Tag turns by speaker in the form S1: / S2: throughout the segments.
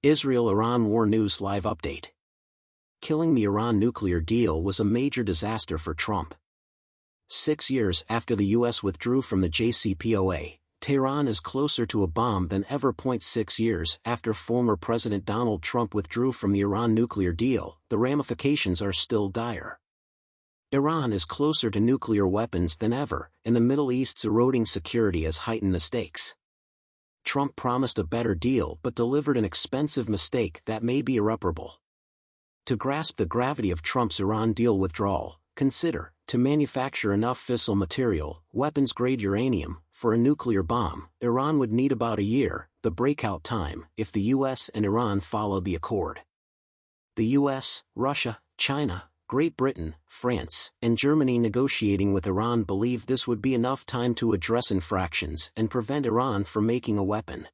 S1: Israel-Iran War News Live Update. Killing the Iran nuclear deal was a major disaster for Trump. 6 years after the U.S. withdrew from the JCPOA, Tehran is closer to a bomb than ever. 6 years after former President Donald Trump withdrew from the Iran nuclear deal, the ramifications are still dire. Iran is closer to nuclear weapons than ever, and the Middle East's eroding security has heightened the stakes. Trump promised a better deal but delivered an expensive mistake that may be irreparable. To grasp the gravity of Trump's Iran deal withdrawal, consider, to manufacture enough fissile material, weapons-grade uranium, for a nuclear bomb, Iran would need about a year, the breakout time, if the US and Iran followed the accord. The US, Russia, China, Great Britain, France, and Germany negotiating with Iran believe this would be enough time to address infractions and prevent Iran from making a weapon.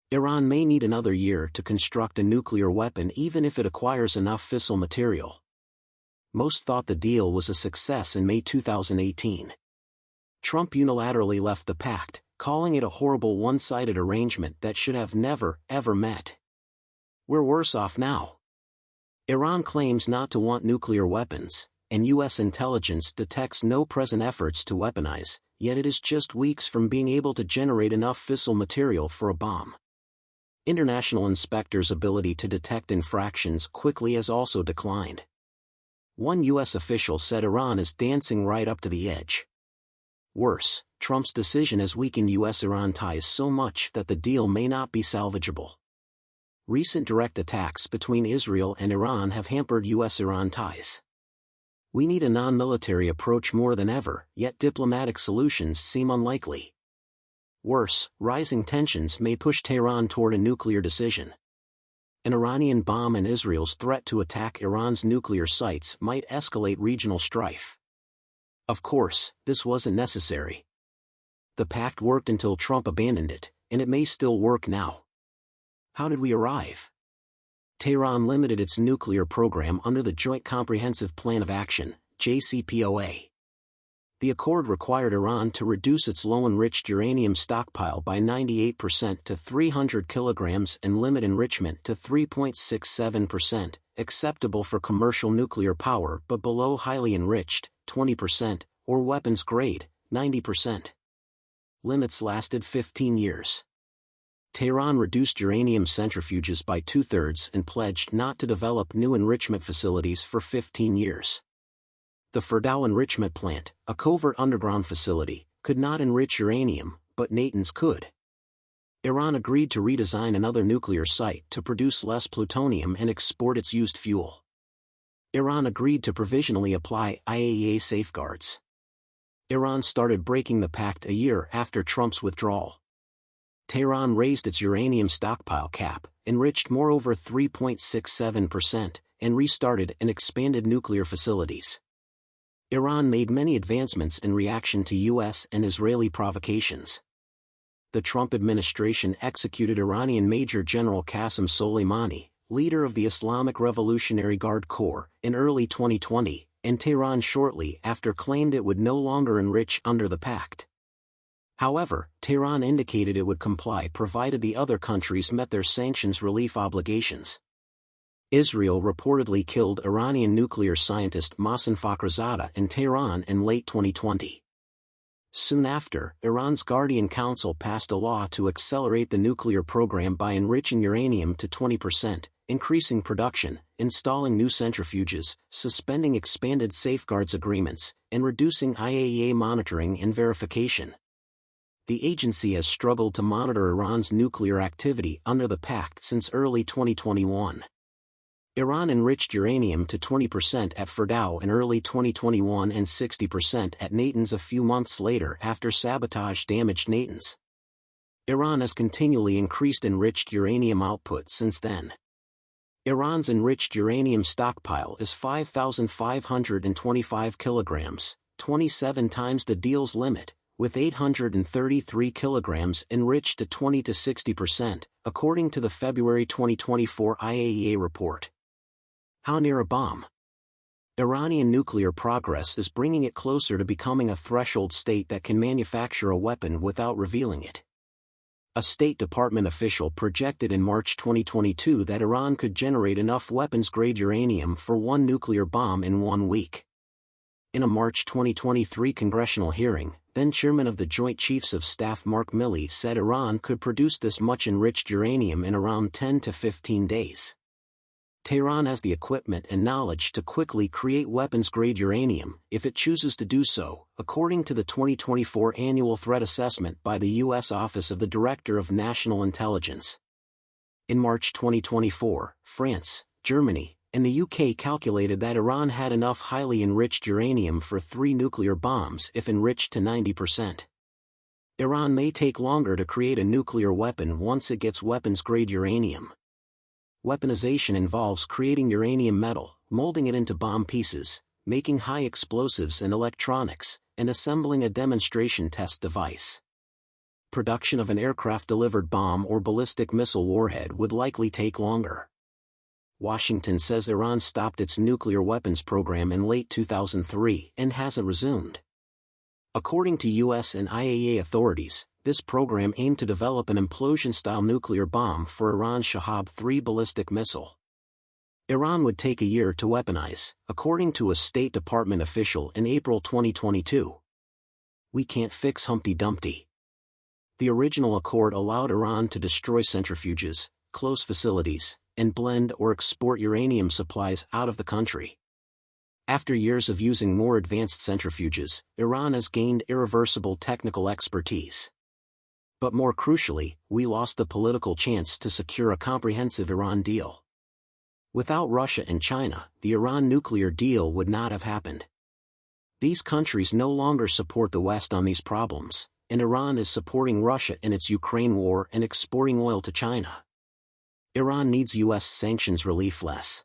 S1: Iran may need another year to construct a nuclear weapon even if it acquires enough fissile material. Most thought the deal was a success in May 2018. Trump unilaterally left the pact, calling it a horrible one-sided arrangement that should have never, ever met. We're worse off now. Iran claims not to want nuclear weapons, and U.S. intelligence detects no present efforts to weaponize, yet it is just weeks from being able to generate enough fissile material for a bomb. International inspectors' ability to detect infractions quickly has also declined. One U.S. official said Iran is dancing right up to the edge. Worse, Trump's decision has weakened U.S.-Iran ties so much that the deal may not be salvageable. Recent direct attacks between Israel and Iran have hampered U.S.-Iran ties. We need a non-military approach more than ever, yet diplomatic solutions seem unlikely. Worse, rising tensions may push Tehran toward a nuclear decision. An Iranian bomb and Israel's threat to attack Iran's nuclear sites might escalate regional strife. Of course, this wasn't necessary. The pact worked until Trump abandoned it, and it may still work now. How did we arrive? Tehran limited its nuclear program under the Joint Comprehensive Plan of Action, JCPOA. The accord required Iran to reduce its low-enriched uranium stockpile by 98% to 300 kilograms and limit enrichment to 3.67%, acceptable for commercial nuclear power but below highly enriched, 20%, or weapons grade, 90%. Limits lasted 15 years. Tehran reduced uranium centrifuges by 2/3 and pledged not to develop new enrichment facilities for 15 years. The Fordow enrichment plant, a covert underground facility, could not enrich uranium, but Natanz could. Iran agreed to redesign another nuclear site to produce less plutonium and export its used fuel. Iran agreed to provisionally apply IAEA safeguards. Iran started breaking the pact a year after Trump's withdrawal. Tehran raised its uranium stockpile cap, enriched more over 3.67%, and restarted and expanded nuclear facilities. Iran made many advancements in reaction to U.S. and Israeli provocations. The Trump administration executed Iranian Major General Qasem Soleimani, leader of the Islamic Revolutionary Guard Corps, in early 2020, and Tehran shortly after claimed it would no longer enrich under the pact. However, Tehran indicated it would comply provided the other countries met their sanctions relief obligations. Israel reportedly killed Iranian nuclear scientist Mohsen Fakhrizadeh in Tehran in late 2020. Soon after, Iran's Guardian Council passed a law to accelerate the nuclear program by enriching uranium to 20%, increasing production, installing new centrifuges, suspending expanded safeguards agreements, and reducing IAEA monitoring and verification. The agency has struggled to monitor Iran's nuclear activity under the pact since early 2021. Iran enriched uranium to 20% at Fordow in early 2021 and 60% at Natanz a few months later after sabotage damaged Natanz. Iran has continually increased enriched uranium output since then. Iran's enriched uranium stockpile is 5,525 kilograms, 27 times the deal's limit, with 833 kilograms enriched to 20 to 60%, according to the February 2024 IAEA report. How near a bomb? Iranian nuclear progress is bringing it closer to becoming a threshold state that can manufacture a weapon without revealing it. A State Department official projected in March 2022 that Iran could generate enough weapons-grade uranium for one nuclear bomb in 1 week. In a March 2023 congressional hearing, then-chairman of the Joint Chiefs of Staff Mark Milley said Iran could produce this much enriched uranium in around 10 to 15 days. Tehran has the equipment and knowledge to quickly create weapons-grade uranium, if it chooses to do so, according to the 2024 Annual Threat Assessment by the U.S. Office of the Director of National Intelligence. In March 2024, France, Germany, and the UK calculated that Iran had enough highly enriched uranium for 3 nuclear bombs if enriched to 90%. Iran may take longer to create a nuclear weapon once it gets weapons-grade uranium. Weaponization involves creating uranium metal, molding it into bomb pieces, making high explosives and electronics, and assembling a demonstration test device. Production of an aircraft-delivered bomb or ballistic missile warhead would likely take longer. Washington says Iran stopped its nuclear weapons program in late 2003 and hasn't resumed. According to U.S. and IAEA authorities, this program aimed to develop an implosion-style nuclear bomb for Iran's Shahab-3 ballistic missile. Iran would take a year to weaponize, according to a State Department official in April 2022. We can't fix Humpty Dumpty. The original accord allowed Iran to destroy centrifuges, close facilities, and blend or export uranium supplies out of the country. After years of using more advanced centrifuges, Iran has gained irreversible technical expertise. But more crucially, we lost the political chance to secure a comprehensive Iran deal. Without Russia and China, the Iran nuclear deal would not have happened. These countries no longer support the West on these problems, and Iran is supporting Russia in its Ukraine war and exporting oil to China. Iran needs U.S. sanctions relief less.